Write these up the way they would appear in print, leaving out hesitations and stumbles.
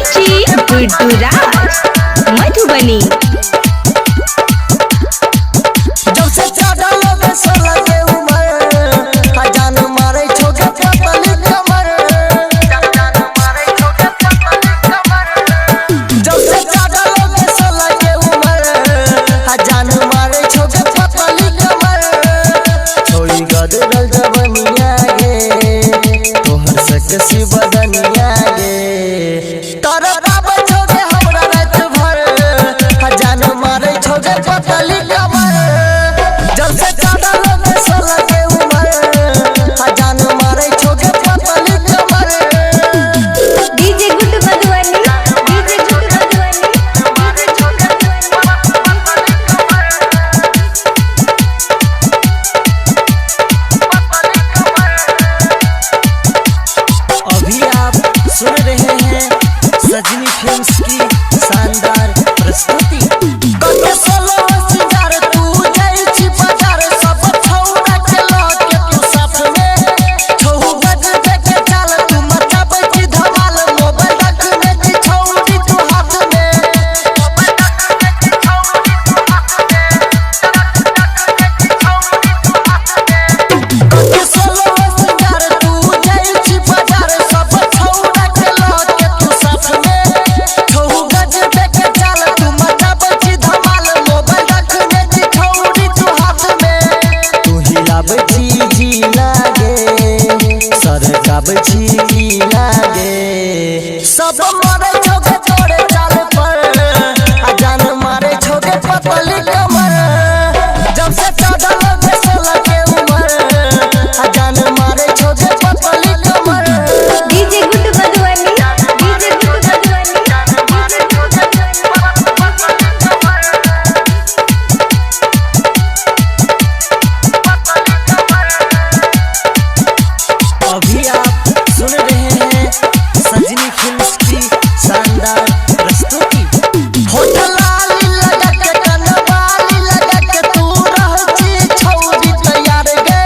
DJ Guddu राज मधुबनी। कसी बदनिया गे तारा बाबा छोगे हमरा रात भर जान मारे छोगे पतली कमर जल से ज्यादा लोग सोला के उमर जान मारे छोगे पतली कमर। डीजे गुड्डू मधुबनी डीजे गुड्डू अभी आप सुन रहे हैं सजनी फिल्म्स की शानदार प्रस्तुति। सब मारे छोगे तोड़े चाल पर जान मारे छोगे पतली कमर जब से ज्यादा लोग सोला के उमर जान मारे छोगे पतली कमर। डीजे गुड्डू मधुबनी डीजे गुड्डू अभी आप सुन रहे हैं सजनी फिल्म्स की शानदार प्रस्तुति। होटल लाली लगा के कनवाली लगा के तू रहची छौरी तैयार गे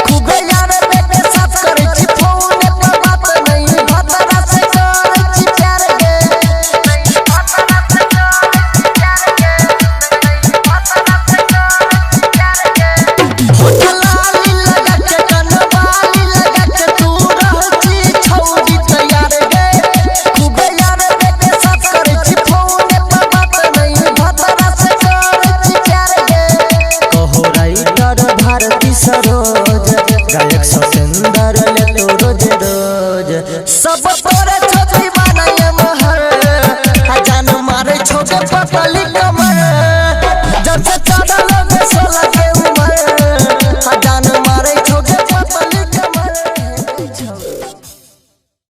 खूबे यार बेटे साफ करे छी फोन पर बात नहीं भतरा से करे छी प्यार गे नहीं भतरा से करे छी प्यार गे नहीं भतरा से करे छी प्यार गे। होटल लाली लगा के कनवाली लगा के तू रहची छौरी तैयार गे खूबे यार बेटे साफ करे छी फोन पर बात नहीं भतरा से करे छी प्यार गे। कहो राइटर भारती सरोज गायक सतेंदर ले तो रोज रोज सब तोरे छोटी बनाए महर जान मारे छोटे पतली